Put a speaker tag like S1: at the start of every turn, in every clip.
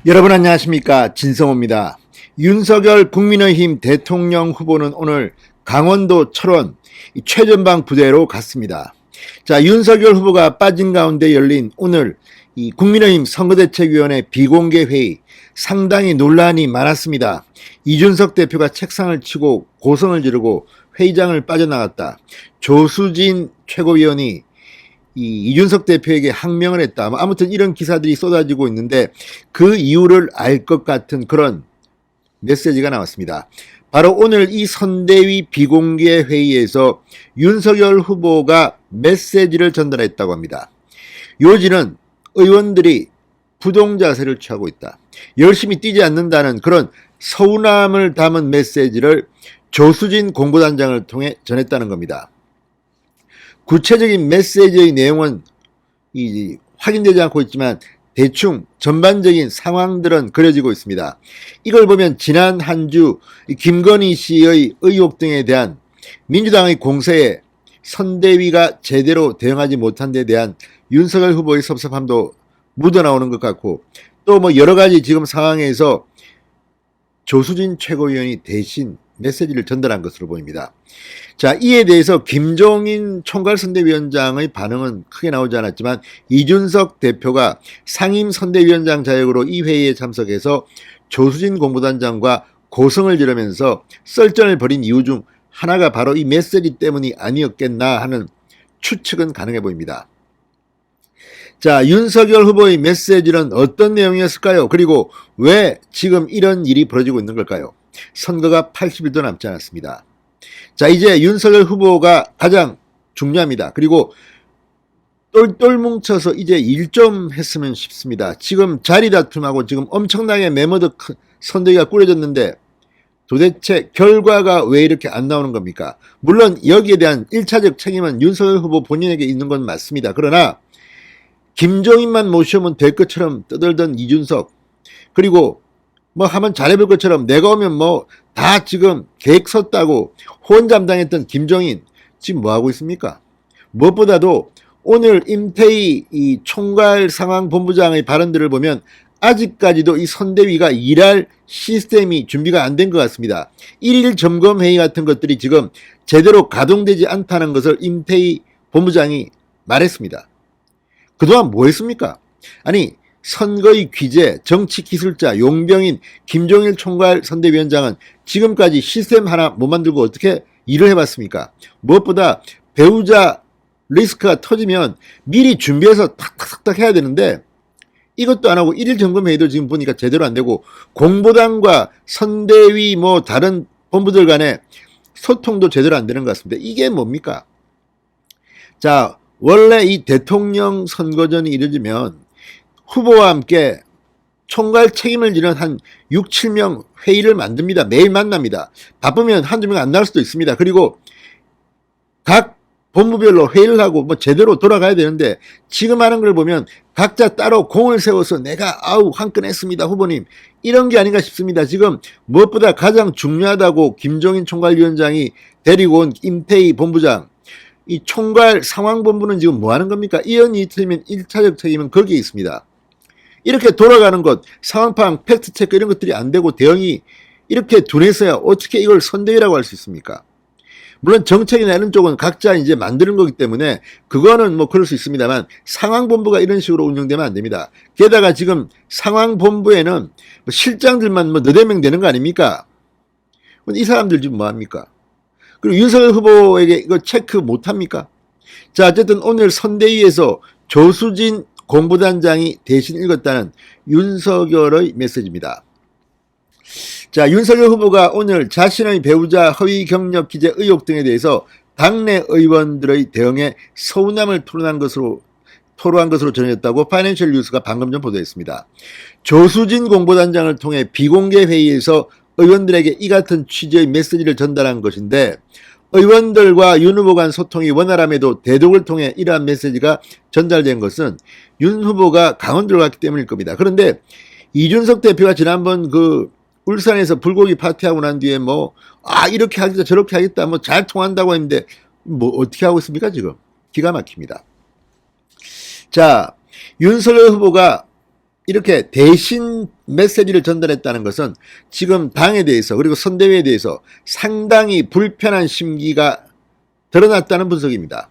S1: 여러분 안녕하십니까, 진성호입니다. 윤석열 국민의힘 대통령 후보는 오늘 강원도 철원 최전방 부대로 갔습니다. 자, 윤석열 후보가 빠진 가운데 열린 오늘 이 국민의힘 선거대책위원회 비공개 회의, 상당히 논란이 많았습니다. 이준석 대표가 책상을 치고 고성을 지르고 회의장을 빠져나갔다. 조수진 최고위원이 이준석 대표에게 항명을 했다. 아무튼 이런 기사들이 쏟아지고 있는데 그 이유를 알 것 같은 그런 메시지가 나왔습니다. 바로 오늘 이 선대위 비공개 회의에서 윤석열 후보가 메시지를 전달했다고 합니다. 요지는 의원들이 부동자세를 취하고 있다. 열심히 뛰지 않는다는 그런 서운함을 담은 메시지를 조수진 공보단장을 통해 전했다는 겁니다. 구체적인 메시지의 내용은 확인되지 않고 있지만 대충 전반적인 상황들은 그려지고 있습니다. 이걸 보면 지난 한 주 김건희 씨의 의혹 등에 대한 민주당의 공세에 선대위가 제대로 대응하지 못한 데 대한 윤석열 후보의 섭섭함도 묻어나오는 것 같고, 또 뭐 여러 가지 지금 상황에서 조수진 최고위원이 대신 메시지를 전달한 것으로 보입니다. 자, 이에 대해서 김종인 총괄선대위원장의 반응은 크게 나오지 않았지만 이준석 대표가 상임선대위원장 자격으로 이 회의에 참석해서 조수진 공보단장과 고성을 지르면서 썰전을 벌인 이유 중 하나가 바로 이 메시지 때문이 아니었겠나 하는 추측은 가능해 보입니다. 자, 윤석열 후보의 메시지는 어떤 내용이었을까요? 그리고 왜 지금 이런 일이 벌어지고 있는 걸까요? 선거가 80일도 남지 않았습니다. 자, 이제 윤석열 후보가 가장 중요합니다. 그리고 똘똘 뭉쳐서 이제 일 좀 했으면 싶습니다. 지금 자리 다툼하고 지금 엄청나게 메모드 선대위가 꾸려졌는데 도대체 결과가 왜 이렇게 안 나오는 겁니까? 물론 여기에 대한 1차적 책임은 윤석열 후보 본인에게 있는 건 맞습니다. 그러나 김종인만 모시면 될 것처럼 떠들던 이준석, 그리고 뭐 하면 잘해볼 것처럼 내가 오면 뭐 다 지금 계획 썼다고 호언장담했던 김종인, 지금 뭐 하고 있습니까? 무엇보다도 오늘 임태희 이 총괄상황본부장의 발언들을 보면 아직까지도 이 선대위가 일할 시스템이 준비가 안 된 것 같습니다. 1일 점검회의 같은 것들이 지금 제대로 가동되지 않다는 것을 임태희 본부장이 말했습니다. 그동안 뭐 했습니까? 아니, 선거의 귀재, 정치기술자, 용병인 김종일 총괄선대위원장은 지금까지 시스템 하나 못 만들고 어떻게 일을 해봤습니까? 무엇보다 배우자 리스크가 터지면 미리 준비해서 탁탁탁탁 해야 되는데 이것도 안 하고 1일 점검회의도 지금 보니까 제대로 안 되고, 공보단과 선대위 뭐 다른 본부들 간에 소통도 제대로 안 되는 것 같습니다. 이게 뭡니까? 자, 원래 이 대통령 선거전이 이루어지면 후보와 함께 총괄 책임을 지는 한 6, 7명 회의를 만듭니다. 매일 만납니다. 바쁘면 한두 명 안 나올 수도 있습니다. 그리고 각 본부별로 회의를 하고 뭐 제대로 돌아가야 되는데 지금 하는 걸 보면 각자 따로 공을 세워서 내가 한 건 했습니다 후보님, 이런 게 아닌가 싶습니다. 지금 무엇보다 가장 중요하다고 김종인 총괄위원장이 데리고 온 임태희 본부장, 이 총괄 상황본부는 지금 뭐 하는 겁니까? 이연이 틀리면 1차적 책임은 거기에 있습니다. 이렇게 돌아가는 것, 상황 파악, 팩트 체크 이런 것들이 안 되고 대응이 이렇게 둔해서야 어떻게 이걸 선대위라고 할 수 있습니까? 물론 정책이나 이런 쪽은 각자 이제 만드는 거기 때문에 그거는 뭐 그럴 수 있습니다만 상황본부가 이런 식으로 운영되면 안 됩니다. 게다가 지금 상황본부에는 뭐 실장들만 뭐 너댓 명 되는 거 아닙니까? 이 사람들 지금 뭐 합니까? 그리고 윤석열 후보에게 이거 체크 못 합니까? 자, 어쨌든 오늘 선대위에서 조수진 공보단장이 대신 읽었다는 윤석열의 메시지입니다. 자, 윤석열 후보가 오늘 자신의 배우자 허위 경력 기재 의혹 등에 대해서 당내 의원들의 대응에 서운함을 토로한 것으로 전해졌다고 파이낸셜 뉴스가 방금 전 보도했습니다. 조수진 공보단장을 통해 비공개 회의에서 의원들에게 이 같은 취지의 메시지를 전달한 것인데, 의원들과 윤 후보 간 소통이 원활함에도 대독을 통해 이러한 메시지가 전달된 것은 윤 후보가 강원도로 갔기 때문일 겁니다. 그런데 이준석 대표가 지난번 그 울산에서 불고기 파티하고 난 뒤에 이렇게 하겠다 저렇게 하겠다 잘 통한다고 했는데 어떻게 하고 있습니까? 지금 기가 막힙니다. 자, 윤석열 후보가 이렇게 대신 메시지를 전달했다는 것은 지금 당에 대해서 그리고 선대위에 대해서 상당히 불편한 심기가 드러났다는 분석입니다.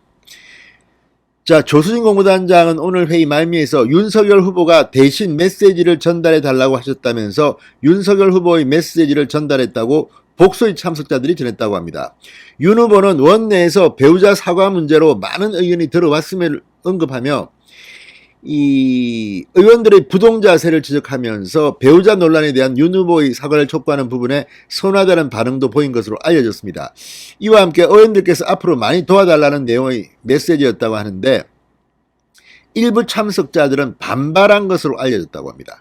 S1: 자, 조수진 공보단장은 오늘 회의 말미에서 윤석열 후보가 대신 메시지를 전달해 달라고 하셨다면서 윤석열 후보의 메시지를 전달했다고 복수의 참석자들이 전했다고 합니다. 윤 후보는 원내에서 배우자 사과 문제로 많은 의견이 들어왔음을 언급하며 이 의원들의 부동 자세를 지적하면서 배우자 논란에 대한 윤 후보의 사과를 촉구하는 부분에 선하다는 반응도 보인 것으로 알려졌습니다. 이와 함께 의원들께서 앞으로 많이 도와달라는 내용의 메시지였다고 하는데 일부 참석자들은 반발한 것으로 알려졌다고 합니다.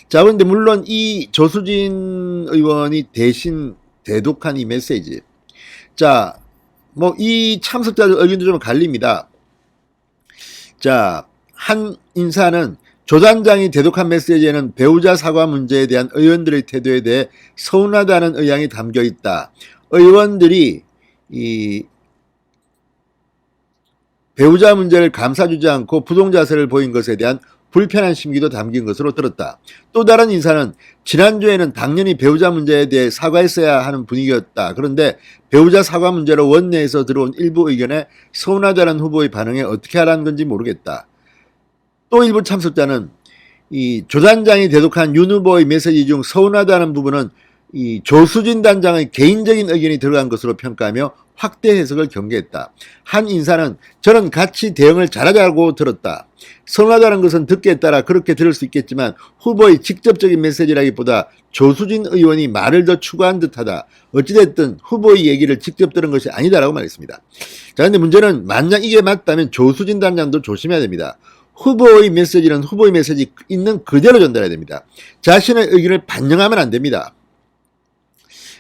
S1: 자, 그런데 물론 이 조수진 의원이 대신 대독한 이 메시지, 자, 뭐 이 참석자들 의견도 좀 갈립니다. 자, 한 인사는 조 단장이 대독한 메시지에는 배우자 사과 문제에 대한 의원들의 태도에 대해 서운하다는 의향이 담겨 있다. 의원들이 이 배우자 문제를 감싸주지 않고 부동 자세를 보인 것에 대한 불편한 심기도 담긴 것으로 들었다. 또 다른 인사는 지난주에는 당연히 배우자 문제에 대해 사과했어야 하는 분위기였다. 그런데 배우자 사과 문제로 원내에서 들어온 일부 의견에 서운하다는 후보의 반응에 어떻게 하라는 건지 모르겠다. 또 일부 참석자는 이 조 단장이 대독한 윤 후보의 메시지 중 서운하다는 부분은 이 조수진 단장의 개인적인 의견이 들어간 것으로 평가하며 확대 해석을 경계했다. 한 인사는 저는 같이 대응을 잘하자고 들었다. 서운하다는 것은 듣기에 따라 그렇게 들을 수 있겠지만 후보의 직접적인 메시지라기보다 조수진 의원이 말을 더 추구한 듯하다. 어찌됐든 후보의 얘기를 직접 들은 것이 아니다라고 말했습니다. 자, 그런데 문제는 만약 이게 맞다면 조수진 단장도 조심해야 됩니다. 후보의 메시지는 후보의 메시지 있는 그대로 전달해야 됩니다. 자신의 의견을 반영하면 안 됩니다.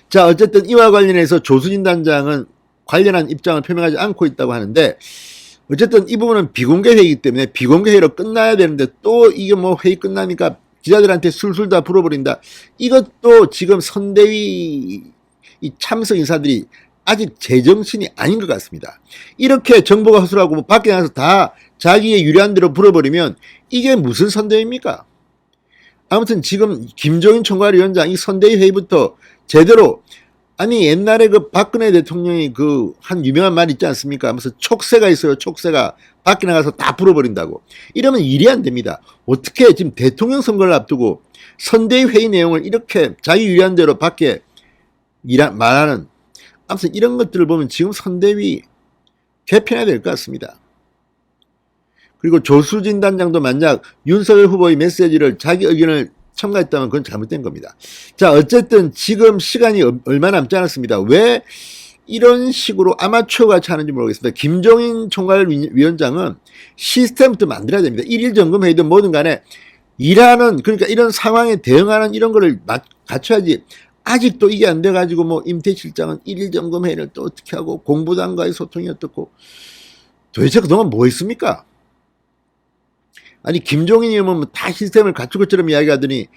S1: 자, 어쨌든 이와 관련해서 조수진 단장은 관련한 입장을 표명하지 않고 있다고 하는데 어쨌든 이 부분은 비공개 회의이기 때문에 비공개 회의로 끝나야 되는데 또 이게 뭐 회의 끝나니까 기자들한테 술술 다 불어버린다. 이것도 지금 선대위 이 참석 인사들이 아직 제정신이 아닌 것 같습니다. 이렇게 정보가 허술하고 뭐 밖에 나가서 다 자기의 유리한 대로 불어버리면 이게 무슨 선대위입니까? 아무튼 지금 김종인 총괄위원장 이 선대위 회의부터 제대로 아니 옛날에 그 박근혜 대통령이 그 한 유명한 말 있지 않습니까? 하면서 촉새가 있어요. 촉새가 밖에 나가서 다 불어버린다고. 이러면 일이 안 됩니다. 어떻게 지금 대통령 선거를 앞두고 선대위 회의 내용을 이렇게 자기 유리한 대로 밖에 말하는 아무튼 이런 것들을 보면 지금 선대위 개편해야 될 것 같습니다. 그리고 조수진 단장도 만약 윤석열 후보의 메시지를 자기 의견을 첨가했다면 그건 잘못된 겁니다. 자, 어쨌든 지금 시간이 얼마 남지 않았습니다. 왜 이런 식으로 아마추어 같이 하는지 모르겠습니다. 김종인 총괄위원장은 시스템부터 만들어야 됩니다. 일일 점검 회의든 뭐든 간에 일하는 그러니까 이런 상황에 대응하는 이런 거를 갖춰야지. 아직도 이게 안 돼가지고 뭐 임태 실장은 일일 점검 회의를 또 어떻게 하고 공보단과의 소통이 어떻고 도대체 그동안 뭐 했습니까? 아니 김종인이면 다 시스템을 갖출 것처럼 이야기하더니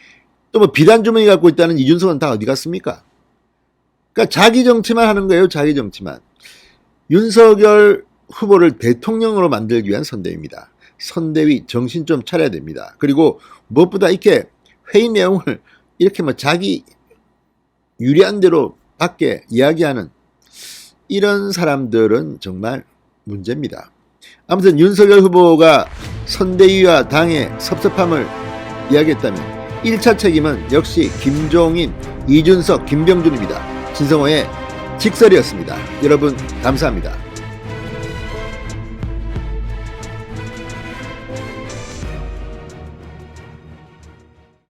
S1: 또 뭐 비단 주머니 갖고 있다는 이준석은 다 어디 갔습니까? 그러니까 자기 정치만 하는 거예요. 자기 정치만. 윤석열 후보를 대통령으로 만들기 위한 선대위입니다. 선대위 정신 좀 차려야 됩니다. 그리고 무엇보다 이렇게 회의 내용을 이렇게 뭐 자기 유리한 대로 밖에 이야기하는 이런 사람들은 정말 문제입니다. 아무튼 윤석열 후보가 선대위와 당의 섭섭함을 이야기했다면 1차 책임은 역시 김종인, 이준석, 김병준입니다. 진성호의 직설이었습니다. 여러분 감사합니다.